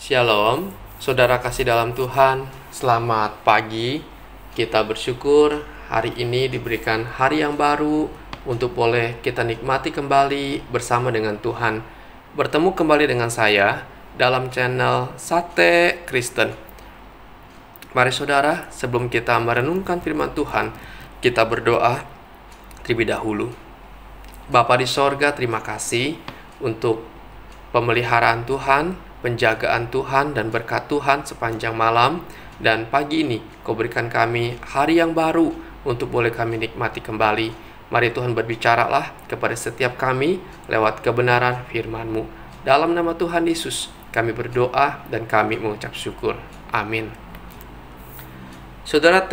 Shalom, saudara kasih dalam Tuhan, selamat pagi. Kita bersyukur hari ini diberikan hari yang baru untuk boleh kita nikmati kembali bersama dengan Tuhan. Bertemu kembali dengan saya dalam channel Sate Kristen. Mari saudara, sebelum kita merenungkan firman Tuhan, kita berdoa terlebih dahulu. Bapa di sorga, terima kasih untuk pemeliharaan Tuhan, penjagaan Tuhan, dan berkat Tuhan sepanjang malam. Dan pagi ini Kau berikan kami hari yang baru untuk boleh kami nikmati kembali. Mari Tuhan berbicaralah kepada setiap kami lewat kebenaran firman-Mu. Dalam nama Tuhan Yesus kami berdoa dan kami mengucap syukur. Amin. Saudara,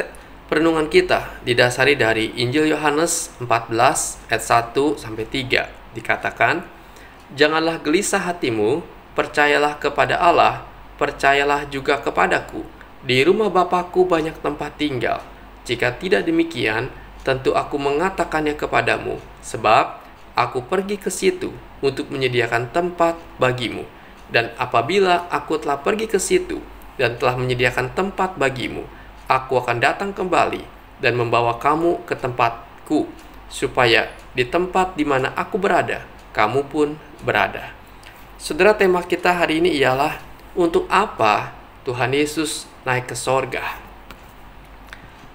perenungan kita didasari dari Injil Yohanes 14 ayat 1-3. Dikatakan, "Janganlah gelisah hatimu, percayalah kepada Allah, percayalah juga kepadaku. Di rumah Bapa-Ku banyak tempat tinggal. Jika tidak demikian, tentu aku mengatakannya kepadamu, sebab aku pergi ke situ untuk menyediakan tempat bagimu. Dan apabila aku telah pergi ke situ dan telah menyediakan tempat bagimu, aku akan datang kembali dan membawa kamu ke tempatku, supaya di tempat di mana aku berada, kamu pun berada." Saudara, tema kita hari ini ialah untuk apa Tuhan Yesus naik ke sorga.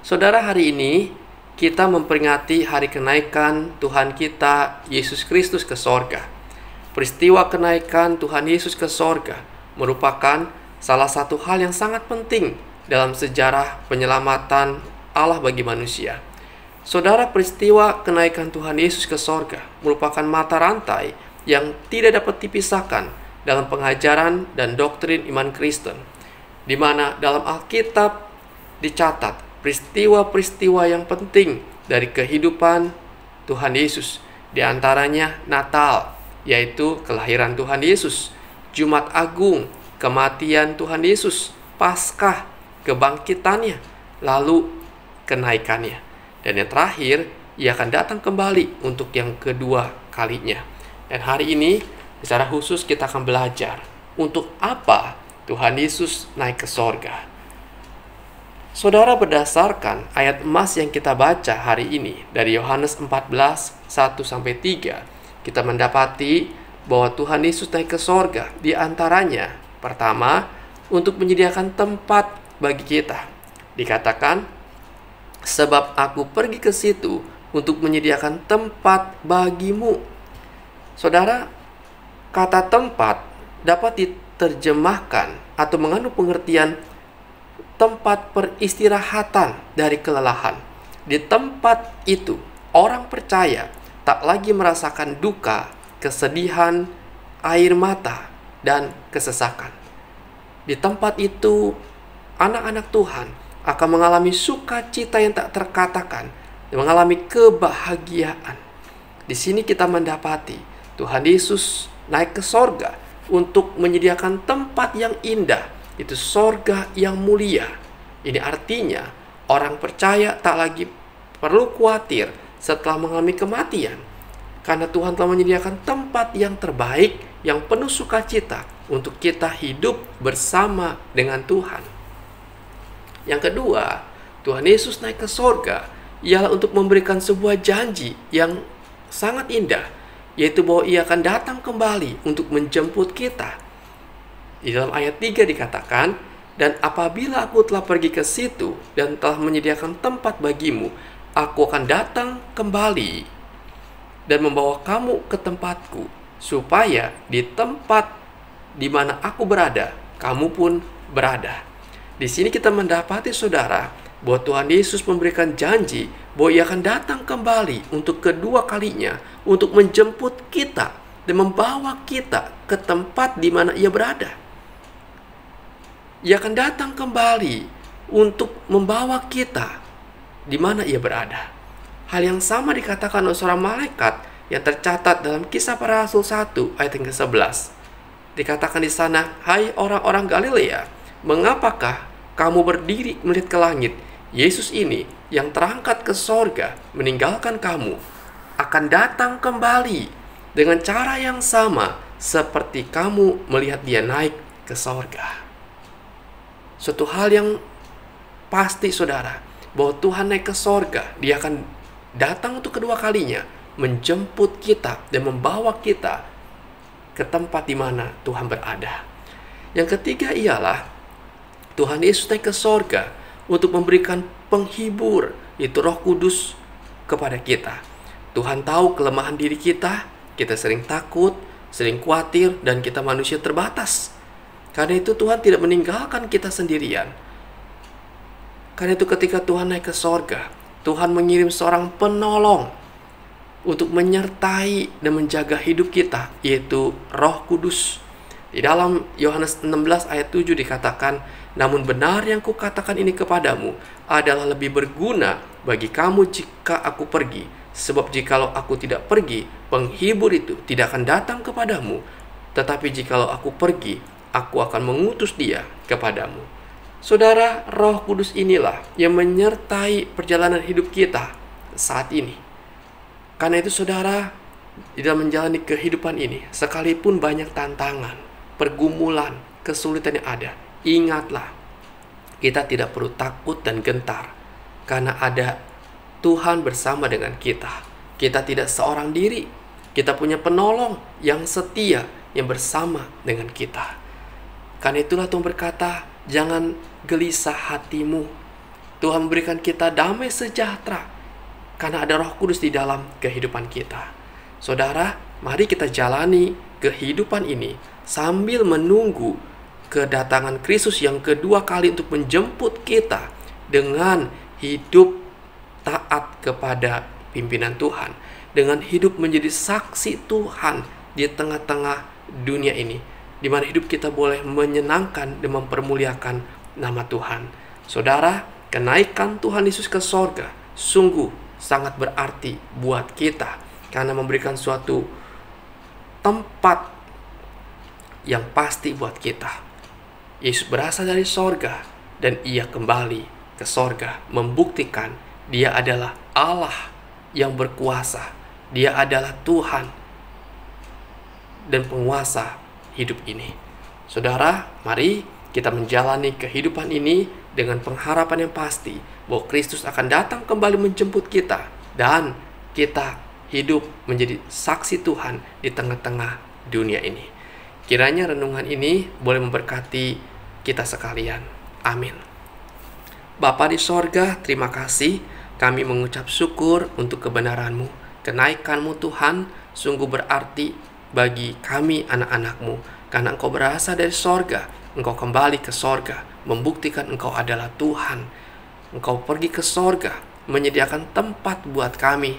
Saudara, hari ini kita memperingati hari kenaikan Tuhan kita Yesus Kristus ke sorga. Peristiwa kenaikan Tuhan Yesus ke sorga merupakan salah satu hal yang sangat penting dalam sejarah penyelamatan Allah bagi manusia. Saudara, peristiwa kenaikan Tuhan Yesus ke sorga merupakan mata rantai yang tidak dapat dipisahkan dalam pengajaran dan doktrin iman Kristen, di mana dalam Alkitab dicatat peristiwa-peristiwa yang penting dari kehidupan Tuhan Yesus, di antaranya Natal, yaitu kelahiran Tuhan Yesus, Jumat Agung, kematian Tuhan Yesus, Paskah, kebangkitannya, lalu kenaikannya, dan yang terakhir, Ia akan datang kembali untuk yang kedua kalinya. Dan hari ini secara khusus kita akan belajar untuk apa Tuhan Yesus naik ke sorga. Saudara, berdasarkan ayat emas yang kita baca hari ini dari Yohanes 14 1-3, kita mendapati bahwa Tuhan Yesus naik ke sorga. Di antaranya, pertama, untuk menyediakan tempat bagi kita. Dikatakan, "Sebab aku pergi ke situ untuk menyediakan tempat bagimu." Saudara, kata tempat dapat diterjemahkan atau mengandung pengertian tempat peristirahatan dari kelelahan. Di tempat itu, orang percaya tak lagi merasakan duka, kesedihan, air mata, dan kesesakan. Di tempat itu, anak-anak Tuhan akan mengalami sukacita yang tak terkatakan, mengalami kebahagiaan. Di sini kita mendapati Tuhan Yesus naik ke sorga untuk menyediakan tempat yang indah, itu sorga yang mulia. Ini artinya orang percaya tak lagi perlu khawatir setelah mengalami kematian, karena Tuhan telah menyediakan tempat yang terbaik, yang penuh sukacita untuk kita hidup bersama dengan Tuhan. Yang kedua, Tuhan Yesus naik ke sorga ialah untuk memberikan sebuah janji yang sangat indah, yaitu bahwa Ia akan datang kembali untuk menjemput kita. Di dalam ayat 3 dikatakan, "Dan apabila aku telah pergi ke situ dan telah menyediakan tempat bagimu, aku akan datang kembali dan membawa kamu ke tempatku, supaya di tempat di mana aku berada, kamu pun berada." Di sini kita mendapati, saudara, bahwa Tuhan Yesus memberikan janji bahwa Ia akan datang kembali untuk kedua kalinya, untuk menjemput kita dan membawa kita ke tempat di mana Ia berada. Ia akan datang kembali untuk membawa kita di mana Ia berada. Hal yang sama dikatakan oleh seorang malaikat yang tercatat dalam Kisah Para Rasul 1 ayat yang ke-11. Dikatakan di sana, "Hai orang-orang Galilea, mengapakah kamu berdiri melihat ke langit? Yesus ini yang terangkat ke sorga meninggalkan kamu akan datang kembali dengan cara yang sama seperti kamu melihat Dia naik ke sorga. Suatu hal yang pasti saudara, bahwa Tuhan naik ke sorga. Dia akan datang untuk kedua kalinya, menjemput kita dan membawa kita ke tempat di mana Tuhan berada. Yang ketiga ialah Tuhan Yesus naik ke sorga untuk memberikan penghibur, yaitu Roh Kudus kepada kita. Tuhan tahu kelemahan diri kita sering takut, sering khawatir, dan kita manusia terbatas. Karena itu Tuhan tidak meninggalkan kita sendirian. Karena itu ketika Tuhan naik ke sorga, Tuhan mengirim seorang penolong untuk menyertai dan menjaga hidup kita, yaitu Roh Kudus. Di dalam Yohanes 16 ayat 7 dikatakan, "Namun benar yang kukatakan ini kepadamu adalah lebih berguna bagi kamu jika aku pergi. Sebab jikalau aku tidak pergi, penghibur itu tidak akan datang kepadamu. Tetapi jikalau aku pergi, aku akan mengutus dia kepadamu." Saudara, Roh Kudus inilah yang menyertai perjalanan hidup kita saat ini. Karena itu saudara, di dalam menjalani kehidupan ini, sekalipun banyak tantangan, pergumulan, kesulitan yang ada, ingatlah, kita tidak perlu takut dan gentar. Karena ada Tuhan bersama dengan kita. Kita tidak seorang diri. Kita punya penolong yang setia, yang bersama dengan kita. Karena itulah Tuhan berkata, jangan gelisah hatimu. Tuhan memberikan kita damai sejahtera karena ada Roh Kudus di dalam kehidupan kita. Saudara, mari kita jalani kehidupan ini sambil menunggu kedatangan Kristus yang kedua kali untuk menjemput kita dengan hidup taat kepada pimpinan Tuhan, dengan hidup menjadi saksi Tuhan di tengah-tengah dunia ini, di mana hidup kita boleh menyenangkan dan mempermuliakan nama Tuhan. Saudara, kenaikan Tuhan Yesus ke sorga sungguh sangat berarti buat kita, karena memberikan suatu tempat yang pasti buat kita. Yesus berasal dari sorga dan ia kembali ke sorga, membuktikan dia adalah Allah yang berkuasa. Dia adalah Tuhan dan penguasa hidup ini. Saudara, mari kita menjalani kehidupan ini dengan pengharapan yang pasti bahwa Kristus akan datang kembali menjemput kita, dan kita hidup menjadi saksi Tuhan di tengah-tengah dunia ini. Kiranya renungan ini boleh memberkati kita sekalian. Amin. Bapa di sorga, terima kasih. Kami mengucap syukur untuk kebenaran-Mu. Kenaikan-Mu Tuhan sungguh berarti bagi kami anak-anak-Mu. Karena Engkau berasal dari sorga, Engkau kembali ke sorga, membuktikan Engkau adalah Tuhan. Engkau pergi ke sorga, menyediakan tempat buat kami,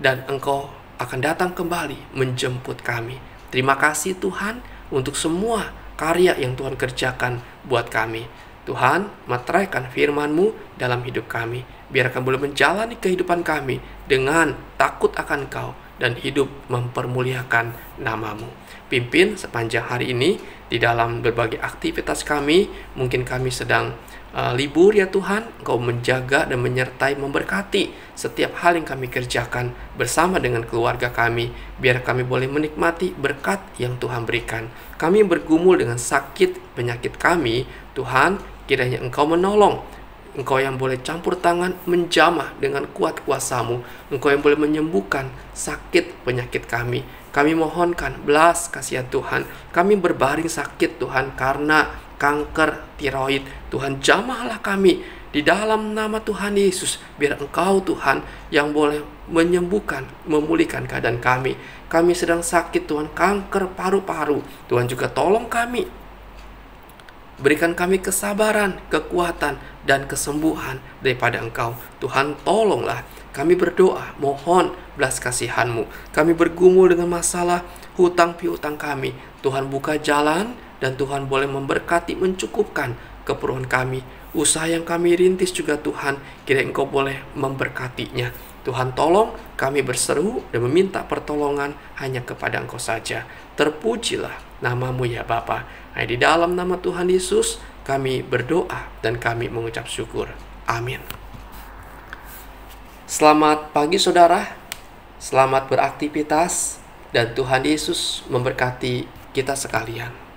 dan Engkau akan datang kembali menjemput kami. Terima kasih Tuhan untuk semua karya yang Tuhan kerjakan buat kami. Tuhan, meteraikan firman-Mu dalam hidup kami. Biar kami boleh menjalani kehidupan kami dengan takut akan Engkau dan hidup mempermuliakan nama-Mu. Pimpin sepanjang hari ini di dalam berbagai aktivitas kami. Mungkin kami sedang libur ya Tuhan, Engkau menjaga dan menyertai, memberkati setiap hal yang kami kerjakan bersama dengan keluarga kami. Biar kami boleh menikmati berkat yang Tuhan berikan. Kami bergumul dengan sakit penyakit kami, Tuhan, kiranya Engkau menolong. Engkau yang boleh campur tangan menjamah dengan kuat kuasa-Mu. Engkau yang boleh menyembuhkan sakit penyakit kami. Kami mohonkan belas kasihan Tuhan. Kami berbaring sakit Tuhan karena kanker tiroid. Tuhan, jamahlah kami di dalam nama Tuhan Yesus. Biar Engkau Tuhan yang boleh menyembuhkan, memulihkan keadaan kami. Kami sedang sakit Tuhan, kanker paru-paru. Tuhan juga tolong kami. Berikan kami kesabaran, kekuatan, dan kesembuhan daripada Engkau. Tuhan, tolonglah. Kami berdoa, mohon belas kasihan-Mu. Kami bergumul dengan masalah hutang piutang kami. Tuhan, buka jalan, dan Tuhan boleh memberkati, mencukupkan keperluan kami. Usaha yang kami rintis juga Tuhan, kiranya Engkau boleh memberkatinya. Tuhan, tolong kami berseru dan meminta pertolongan hanya kepada Engkau saja. Terpujilah nama-Mu ya Bapa. Di dalam nama Tuhan Yesus kami berdoa dan kami mengucap syukur. Amin. Selamat pagi saudara. Selamat beraktivitas dan Tuhan Yesus memberkati kita sekalian.